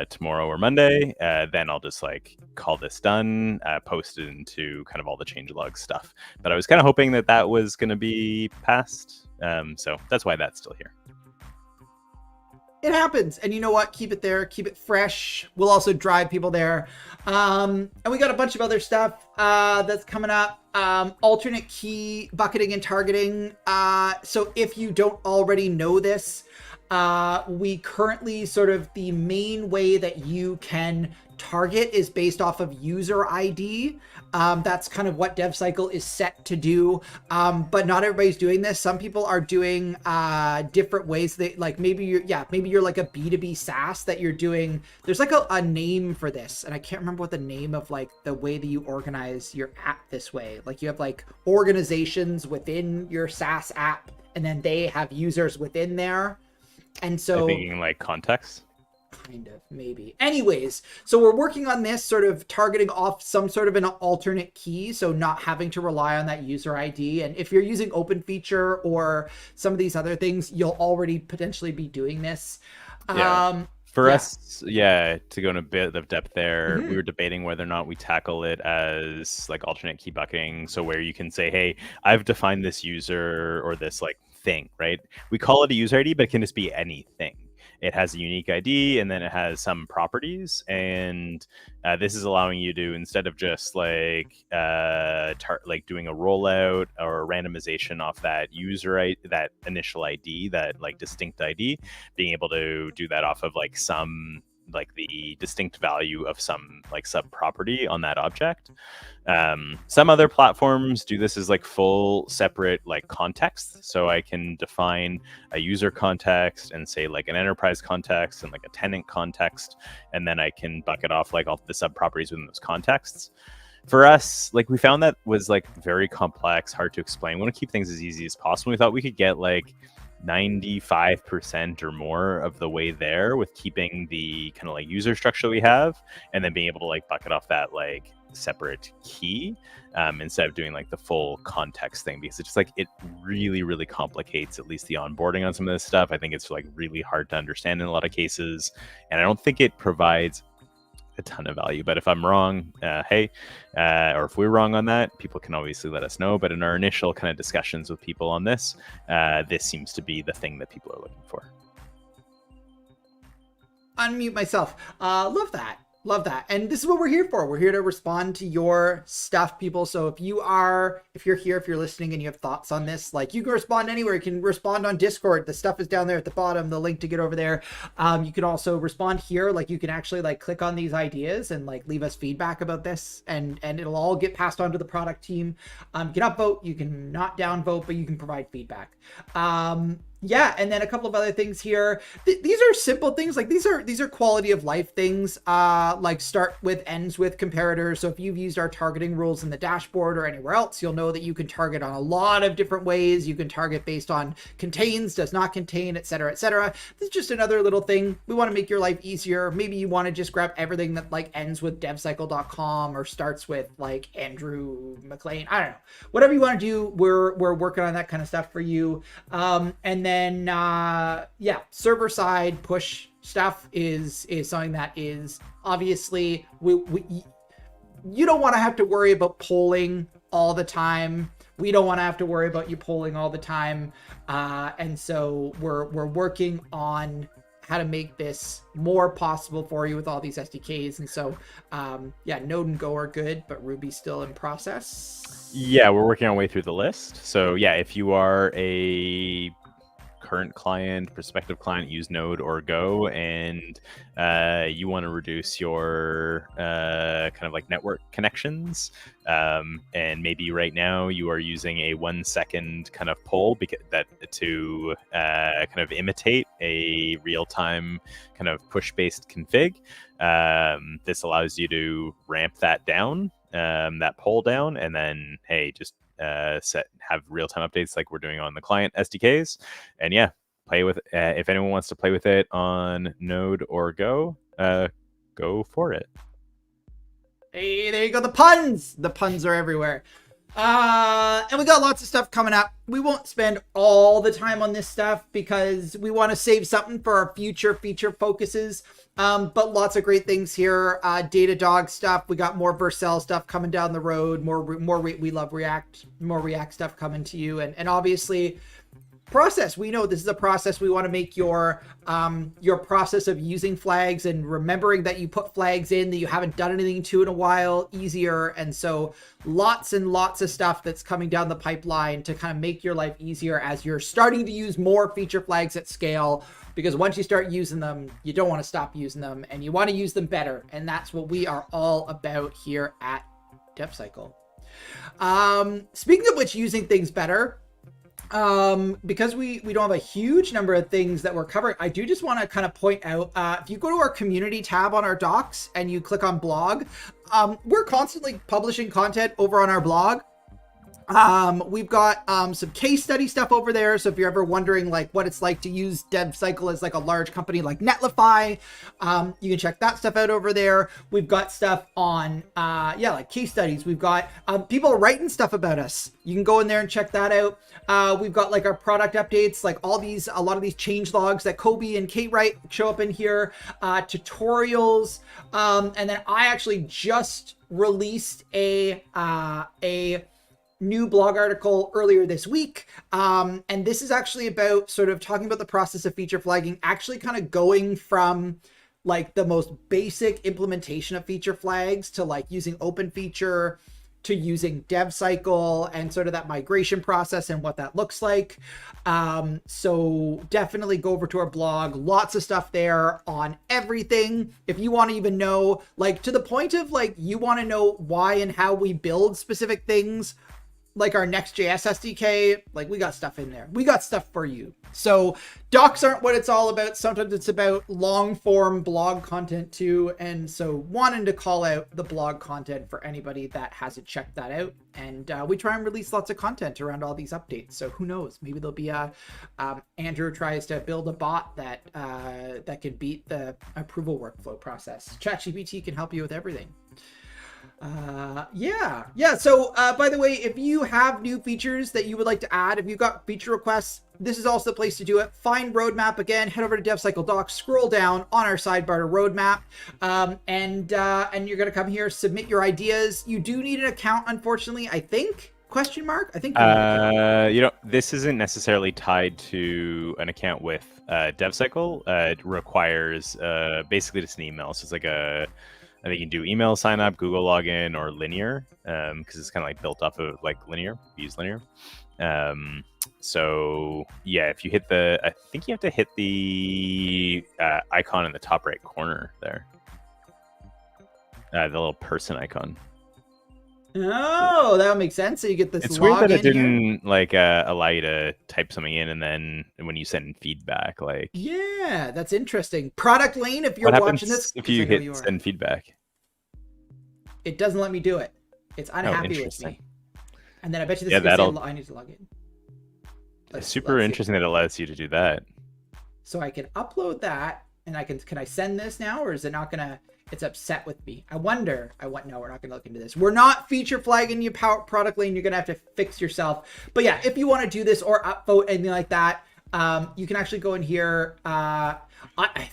S2: tomorrow or Monday, then I'll just like call this done, post it into kind of all the changelog stuff. But I was kind of hoping that was going to be passed, so that's why that's still here.
S1: It happens, and you know what? Keep it there, keep it fresh. We'll also drive people there, and we got a bunch of other stuff that's coming up. Alternate key bucketing and targeting. So if you don't already know this, we currently sort of the main way that you can target is based off of user ID. That's kind of what DevCycle is set to do. But not everybody's doing this. Some people are doing different ways. That like maybe you're like a B2B SaaS that you're doing. There's like a name for this, and I can't remember what the name of like the way that you organize your app this way. Like you have like organizations within your SaaS app, and then they have users within there. And so
S2: I'm thinking like context.
S1: Kind of, maybe. Anyways, so we're working on this sort of targeting off some sort of an alternate key, so not having to rely on that user ID. And if you're using Open Feature or some of these other things, you'll already potentially be doing this.
S2: For us, to go in a bit of depth there, we were debating whether or not we tackle it as like alternate key bucketing. So where you can say, hey, I've defined this user or this like thing, right? We call it a user ID, but it can just be anything. It has a unique ID, and then it has some properties, and this is allowing you to, instead of just like doing a rollout or a randomization off that that initial ID, that like distinct ID, being able to do that off of like some like the distinct value of some like sub property on that object. Some other platforms do this as like full separate like context. So I can define a user context and say like an enterprise context and like a tenant context, and then I can bucket off like all the sub properties within those contexts. For us, like we found that was like very complex, hard to explain. We want to keep things as easy as possible. We thought we could get like 95% or more of the way there with keeping the kind of like user structure we have, and then being able to like bucket off that like separate key instead of doing like the full context thing, because it's just like it really complicates at least the onboarding on some of this stuff. I think it's like really hard to understand in a lot of cases, and I don't think it provides a ton of value. But if I'm wrong, or if we're wrong on that, people can obviously let us know. But in our initial kind of discussions with people on this, this seems to be the thing that people are looking for.
S1: Unmute myself. Love that. And this is what we're here for. We're here to respond to your stuff, people. So if you're here, if you're listening and you have thoughts on this, like you can respond anywhere. You can respond on Discord. The stuff is down there at the bottom, the link to get over there. You can also respond here. Like you can actually like click on these ideas and like leave us feedback about this, and it'll all get passed on to the product team. You can upvote, you can not downvote, but you can provide feedback. And then a couple of other things here. These are simple things. Like these are quality of life things. Like start with, ends with comparators. So if you've used our targeting rules in the dashboard or anywhere else, you'll know that you can target on a lot of different ways. You can target based on contains, does not contain, etc., etc. This is just another little thing. We want to make your life easier. Maybe you want to just grab everything that like ends with devcycle.com or starts with like Andrew McLean. I don't know. Whatever you want to do, we're working on that kind of stuff for you. And then server side push stuff is something that is obviously you don't want to have to worry about polling all the time. We don't want to have to worry about you polling all the time, and so we're working on how to make this more possible for you with all these SDKs. And so Node and Go are good, but Ruby's still in process.
S2: Yeah, we're working our way through the list. So if you are a current client, prospective client, use Node or Go, and you want to reduce your kind of like network connections, and maybe right now you are using a 1 second kind of poll to kind of imitate a real-time kind of push-based config. This allows you to ramp that down, that poll down, and then just have real-time updates like we're doing on the client SDKs, and play with if anyone wants to play with it on Node or Go, go for it.
S1: Hey, there you go. The puns are everywhere. And we got lots of stuff coming up. We won't spend all the time on this stuff because we want to save something for our future feature focuses. But lots of great things here. Datadog stuff. We got more Vercel stuff coming down the road. We love React. More React stuff coming to you. And obviously, process. We know this is a process. We want to make your process of using flags and remembering that you put flags in that you haven't done anything to in a while easier. And so lots and lots of stuff that's coming down the pipeline to kind of make your life easier as you're starting to use more feature flags at scale. Because once you start using them, you don't want to stop using them and you want to use them better. And that's what we are all about here at DevCycle. Speaking of which, using things better, because we don't have a huge number of things that we're covering, I do just want to kind of point out, if you go to our community tab on our docs and you click on blog, we're constantly publishing content over on our blog. We've got some case study stuff over there. So if you're ever wondering like what it's like to use DevCycle as like a large company like Netlify, you can check that stuff out over there. We've got stuff on like case studies. We've got people writing stuff about us. You can go in there and check that out. We've got like our product updates, like a lot of these change logs that Cobi and Kate write show up in here, tutorials, and then I actually just released a new blog article earlier this week. And this is actually about sort of talking about the process of feature flagging, actually kind of going from like the most basic implementation of feature flags to like using open feature to using DevCycle and sort of that migration process and what that looks like. So definitely go over to our blog, lots of stuff there on everything. If you want to even know, like to the point of like, you want to know why and how we build specific things, like our Next.js SDK, like we got stuff in there. We got stuff for you. So docs aren't what it's all about. Sometimes it's about long form blog content too. And so wanting to call out the blog content for anybody that hasn't checked that out. And we try and release lots of content around all these updates. So who knows, maybe there'll be Andrew tries to build a bot that can beat the approval workflow process. ChatGPT can help you with everything. So by the way, if you have new features that you would like to add, if you've got feature requests, this is also the place to do it. Find roadmap again, head over to DevCycle docs, scroll down on our sidebar to roadmap, and you're going to come here, submit your ideas. You do need an account, unfortunately, I think. Question mark? I think.
S2: This isn't necessarily tied to an account with DevCycle. It requires basically just an email. So it's like I think you can do email sign up, Google login, or Linear, because it's kind of like built off of like Linear. We use Linear. So yeah, if you hit I think you have to hit the icon in the top right corner there, the little person icon.
S1: Oh, that would make sense. So you get this.
S2: It's weird that it didn't allow you to type something in, and then when you send feedback, like
S1: yeah, that's interesting. Product lane. If you're watching this,
S2: if you hit send feedback,
S1: it doesn't let me do it. It's unhappy with me. And then I bet you this is I need to log in.
S2: It's super interesting that it allows you to do that.
S1: So I can upload that, and can I send this now, or is it not gonna? It's upset with me. No, we're not going to look into this. We're not feature flagging your product lane. You're going to have to fix yourself. But yeah, if you want to do this or upvote anything like that, you can actually go in here. I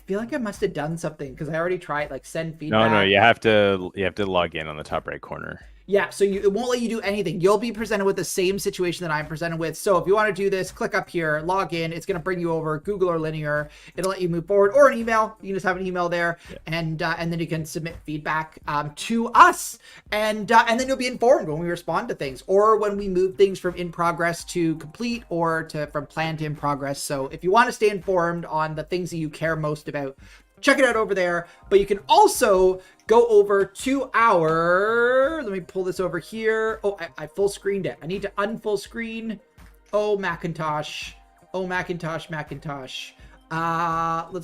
S1: feel like I must have done something because I already tried like send feedback.
S2: No, you have to log in on the top right corner.
S1: Yeah, so it won't let you do anything. You'll be presented with the same situation that I'm presented with. So if you want to do this, click up here, log in. It's going to bring you over Google or Linear. It'll let you move forward, or an email. You can just have an email there, and then you can submit feedback to us, and then you'll be informed when we respond to things, or when we move things from in progress to complete, or from plan to in progress. So if you want to stay informed on the things that you care most about, check it out over there. But you can also go over to let me pull this over here. Oh, I full screened it. I need to unfull screen. Oh, Macintosh. Let's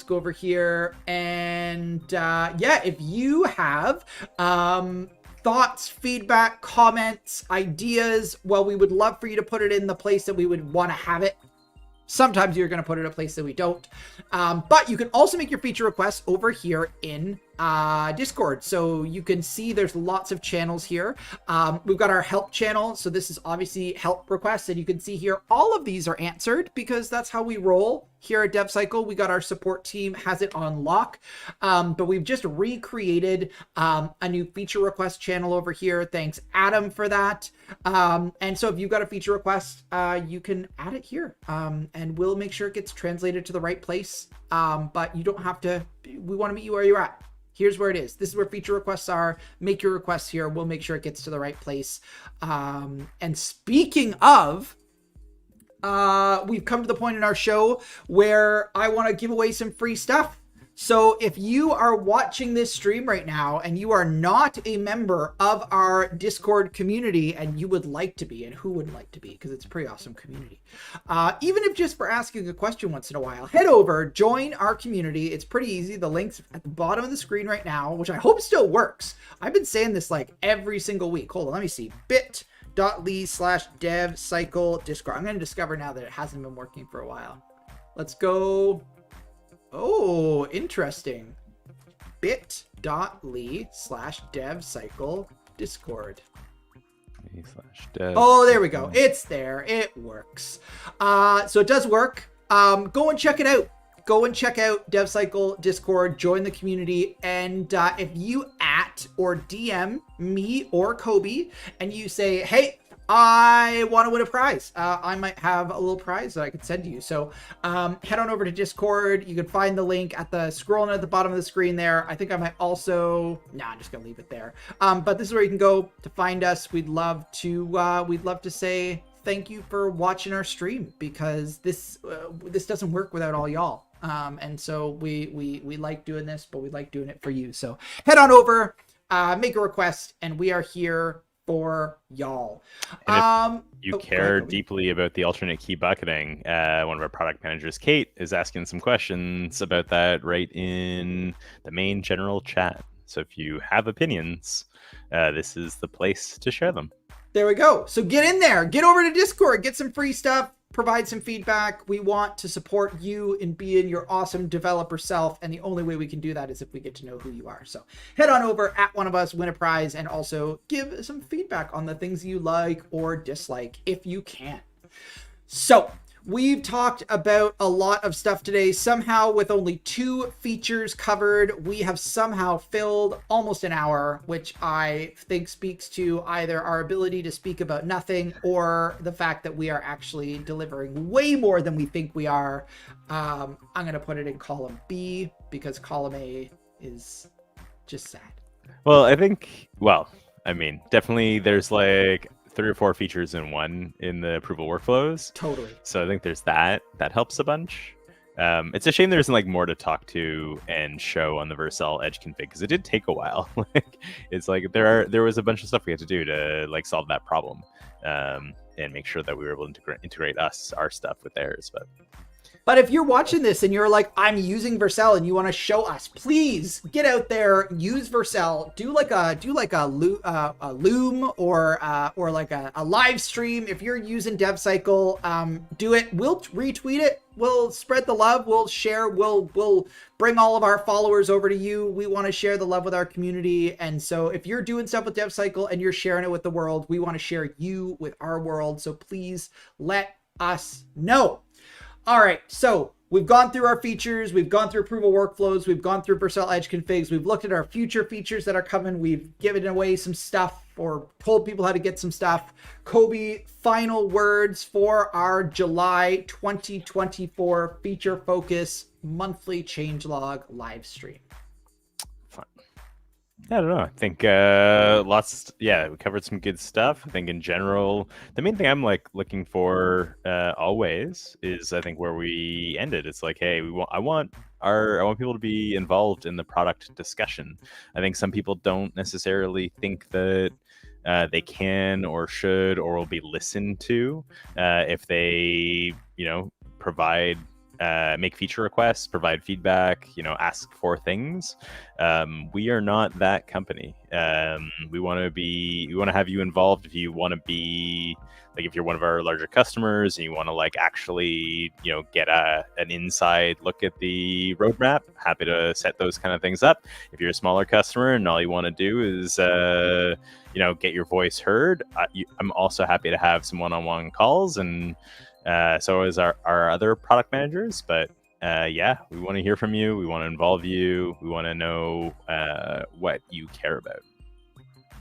S1: go over here. And if you have thoughts, feedback, comments, ideas, well, we would love for you to put it in the place that we would want to have it. Sometimes you're going to put it in a place that we don't. But you can also make your feature requests over here in Discord. So you can see there's lots of channels here. We've got our help channel. So this is obviously help requests. And you can see here, all of these are answered because that's how we roll here at DevCycle. We got our support team has it on lock. But we've just recreated a new feature request channel over here. Thanks, Adam, for that. And so if you've got a feature request, you can add it here. And we'll make sure it gets translated to the right place. But you don't have to, we want to meet you where you're at. Here's where it is. This is where feature requests are. Make your requests here. We'll make sure it gets to the right place. And speaking of, we've come to the point in our show where I want to give away some free stuff. So if you are watching this stream right now and you are not a member of our Discord community and you would like to be, and who wouldn't like to be, because it's a pretty awesome community. Even if just for asking a question once in a while, head over, join our community. It's pretty easy. The link's at the bottom of the screen right now, which I hope still works. I've been saying this like every single week. Hold on, let me see. bit.ly/DevCycle Discord. I'm going to discover now that it hasn't been working for a while. Let's go. Oh, interesting. bit.ly/DevCycle Discord. Oh, there we go. It's there. It works. So it does work. Go and check it out. Go and check out DevCycle Discord. Join the community. And if you at or DM me or Cobi and you say, hey, I want to win a prize. I might have a little prize that I could send to you. So head on over to Discord. You can find the link at the scrolling at the bottom of the screen there. I think I might also, I'm just gonna leave it there. But this is where you can go to find us. We'd love to say thank you for watching our stream, because this doesn't work without all y'all. And so we like doing this, but we like doing it for you. So head on over, make a request, and we are here for y'all.
S2: And if you care deeply about the alternate key bucketing, one of our product managers, Kate, is asking some questions about that right in the main general chat. So if you have opinions, this is the place to share them.
S1: There we go. So get in there, get over to Discord, get some free stuff, provide some feedback. We want to support you in being your awesome developer self. And the only way we can do that is if we get to know who you are. So head on over, at one of us, win a prize, and also give some feedback on the things you like or dislike if you can. So we've talked about a lot of stuff today. Somehow, with only 2 features covered, we have somehow filled almost an hour, which I think speaks to either our ability to speak about nothing or the fact that we are actually delivering way more than we think we are. I'm going to put it in column B because column A is just sad.
S2: Well, definitely there's like 3 or 4 features in one in the approval workflows.
S1: Totally.
S2: So I think there's that helps a bunch. It's a shame there isn't like more to talk to and show on the Vercel Edge config, because it did take a while. It's like there was a bunch of stuff we had to do to like solve that problem, and make sure that we were able to integrate our stuff with theirs.
S1: But if you're watching this and you're like, I'm using Vercel and you want to show us, please get out there, use Vercel, do like a Loom or like a live stream. If you're using DevCycle, do it. We'll retweet it. We'll spread the love. We'll share. We'll bring all of our followers over to you. We want to share the love with our community. And so if you're doing stuff with DevCycle and you're sharing it with the world, we want to share you with our world. So please let us know. All right, so we've gone through our features, we've gone through approval workflows, we've gone through Vercel Edge configs, we've looked at our future features that are coming, we've given away some stuff or told people how to get some stuff. Cobi, final words for our July 2024 feature focus monthly changelog live stream.
S2: I don't know. I think we covered some good stuff. I think in general, the main thing I'm like looking for always is, I think, where we ended. It's like, hey, I want people to be involved in the product discussion. I think some people don't necessarily think that they can or should or will be listened to if they, provide make feature requests, provide feedback, ask for things. We are not that company. We want to have you involved if you want to be, like, if you're one of our larger customers and you want to, like, actually, get an inside look at the roadmap. Happy to set those kind of things up. If you're a smaller customer and all you want to do is get your voice heard, I'm also happy to have some one-on-one calls, and so is our other product managers. But we want to hear from you. We want to involve you. We want to know what you care about.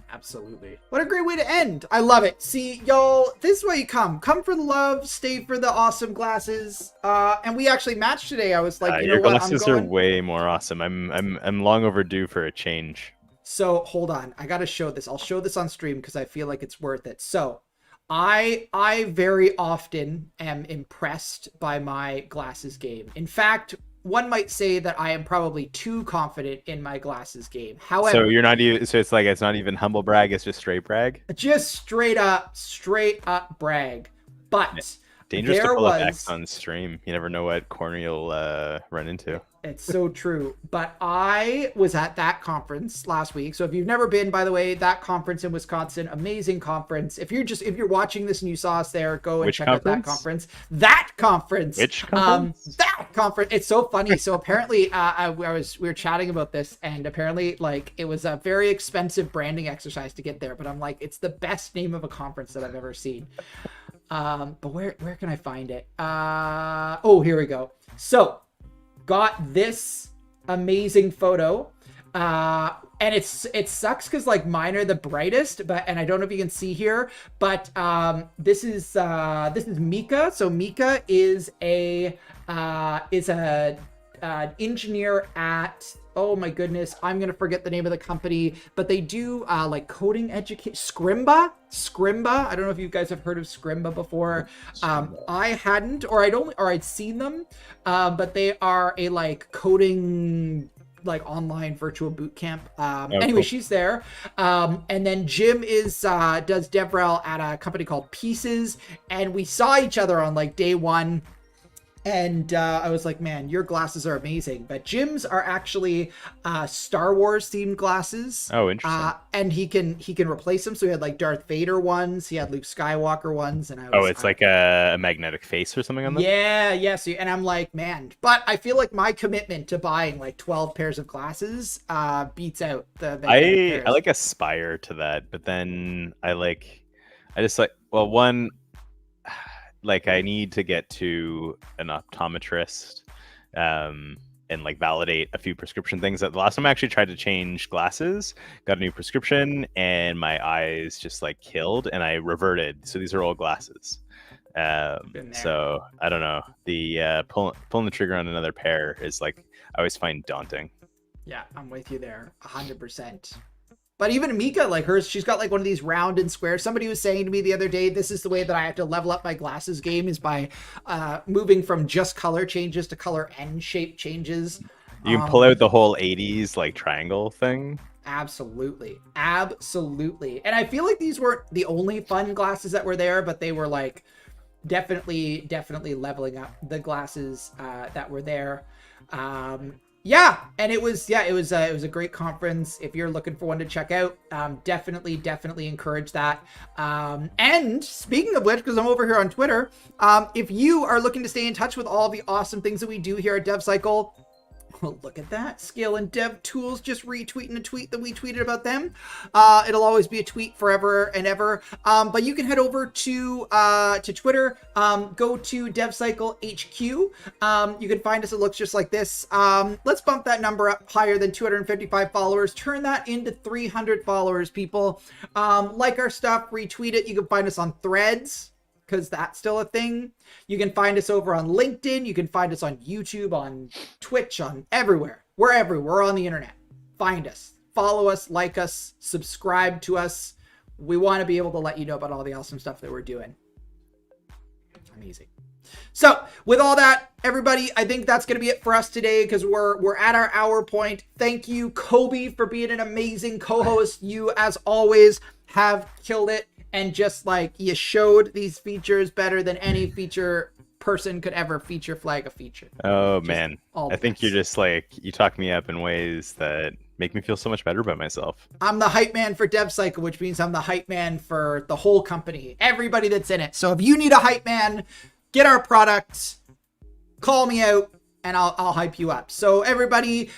S1: Absolutely. What a great way to end. I love it. See, y'all, this is why you come. Come for the love, stay for the awesome glasses. And we actually matched today. I was like,
S2: your glasses are way more awesome. I'm long overdue for a change.
S1: So hold on. I got to show this. I'll show this on stream because I feel like it's worth it. So I very often am impressed by my glasses game. In fact, one might say that I am probably too confident in my glasses game. However,
S2: so you're not even, so it's like, it's not even humble brag, it's just straight brag?
S1: Just straight up brag. But
S2: dangerous to pull up X on stream. You never know what corner you'll run into.
S1: It's so true. But I was at that conference last week. So if you've never been, by the way, that conference in Wisconsin, amazing conference. If you're watching this and you saw us there, go and check out that conference. That conference.
S2: Which conference?
S1: That conference. It's so funny. So apparently, we were chatting about this, and apparently, like, it was a very expensive branding exercise to get there. But I'm like, it's the best name of a conference that I've ever seen. But where can I find it? Oh, here we go. So got this amazing photo. And it sucks because, like, mine are the brightest, and I don't know if you can see here, but this is Mika. So Mika is an engineer at, oh my goodness, I'm gonna forget the name of the company, but they do like coding education. Scrimba. I don't know if you guys have heard of Scrimba before. I hadn't, or I'd seen them, but they are a, like, coding, like, online virtual boot camp. Anyway, cool. She's there. And then Jim does DevRel at a company called Pieces, and we saw each other on, like, day one. And I was like, man, your glasses are amazing. But Jim's are actually Star Wars themed glasses.
S2: Oh, interesting.
S1: And he can replace them. So he had, like, Darth Vader ones. He had Luke Skywalker ones. And
S2: it's like a magnetic face or something on them?
S1: Yeah. So, and I'm like, man. But I feel like my commitment to buying, like, 12 pairs of glasses beats out the
S2: I like aspire to that. But then I need to get to an optometrist and, like, validate a few prescription things. The last time I actually tried to change glasses, got a new prescription, and my eyes just, like, killed, and I reverted. So these are old glasses. So I don't know. The pulling the trigger on another pair is, like, I always find daunting.
S1: Yeah, I'm with you there, 100%. But even Mika, like, hers, she's got, like, one of these round and square. Somebody was saying to me the other day, this is the way that I have to level up my glasses game, is by moving from just color changes to color and shape changes.
S2: You can pull out the whole 80s, like, triangle thing.
S1: Absolutely. And I feel like these weren't the only fun glasses that were there, but they were, like, definitely leveling up the glasses that were there. Yeah, and it was a great conference. If you're looking for one to check out, definitely encourage that. And speaking of which, because I'm over here on Twitter, if you are looking to stay in touch with all the awesome things that we do here at DevCycle, well, look at that. Scale and Dev Tools just retweeting a tweet that we tweeted about them. It'll always be a tweet forever and ever. But you can head over to Twitter. Go to DevCycle HQ. You can find us. It looks just like this. Let's bump that number up higher than 255 followers. Turn that into 300 followers, people. Like our stuff. Retweet it. You can find us on Threads, because that's still a thing. You can find us over on LinkedIn. You can find us on YouTube, on Twitch, on everywhere. We're everywhere. We're on the internet. Find us. Follow us, like us, subscribe to us. We want to be able to let you know about all the awesome stuff that we're doing. Amazing. So with all that, everybody, I think that's going to be it for us today, because we're at our hour point. Thank you, Cobi, for being an amazing co-host. You, as always, have killed it. And just, like, you showed these features better than any feature person could ever feature flag a feature.
S2: Oh,
S1: Just
S2: man.
S1: all
S2: I think you're
S1: best.
S2: just like, you talk me up in ways that make me feel so much better about myself.
S1: I'm the hype man for DevCycle, which means I'm the hype man for the whole company, everybody that's in it. So if you need a hype man, get our product, call me out, and I'll hype you up. So everybody,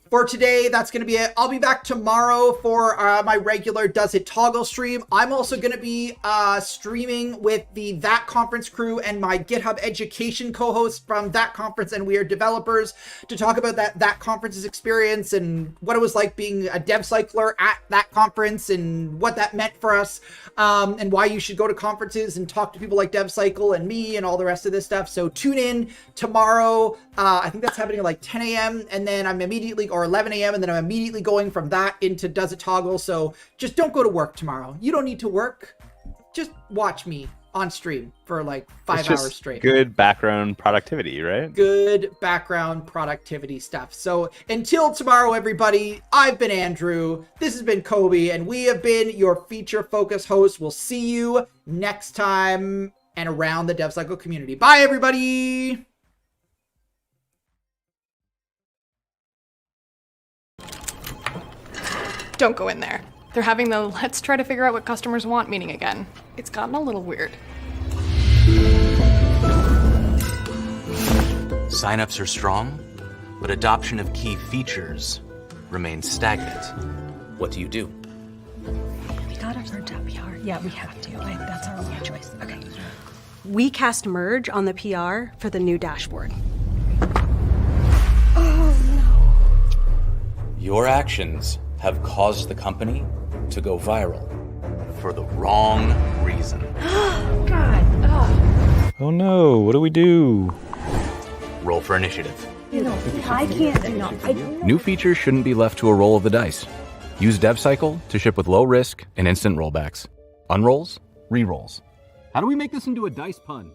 S1: for today, that's going to be it. I'll be back tomorrow for my regular Does It Toggle stream. I'm also going to be streaming with the That Conference crew and my GitHub education co-host from That Conference, and we are developers, to talk about that conference's experience and what it was like being a DevCycler at that conference and what that meant for us, and why you should go to conferences and talk to people like DevCycle and me and all the rest of this stuff. So tune in tomorrow. I think that's happening at like 10 a.m. and then I'm immediately, or 11 a.m. and then I'm immediately going from that into Does It Toggle. So just don't go to work tomorrow. You don't need to work. Just watch me on stream for like 5 hours straight.
S2: Good background productivity, right?
S1: Good background productivity stuff. So until tomorrow, everybody, I've been Andrew. This has been Cobi, and we have been your feature focus hosts. We'll see you next time and around the DevCycle community. Bye, everybody.
S3: Don't go in there. They're having the let's try to figure out what customers want meeting again. It's gotten a little weird.
S4: Signups are strong, but adoption of key features remains stagnant. What do you do?
S5: We gotta merge that PR. Yeah, we have to. That's our only choice. Okay. We cast merge on the PR for the new dashboard. Oh no.
S4: Your actions have caused the company to go viral for the wrong reason.
S5: God.
S2: Oh no, what do we do?
S4: Roll for initiative.
S5: I can't. No,
S4: New features shouldn't be left to a roll of the dice. Use DevCycle to ship with low risk and instant rollbacks. Unrolls, re-rolls.
S6: How do we make this into a dice pun?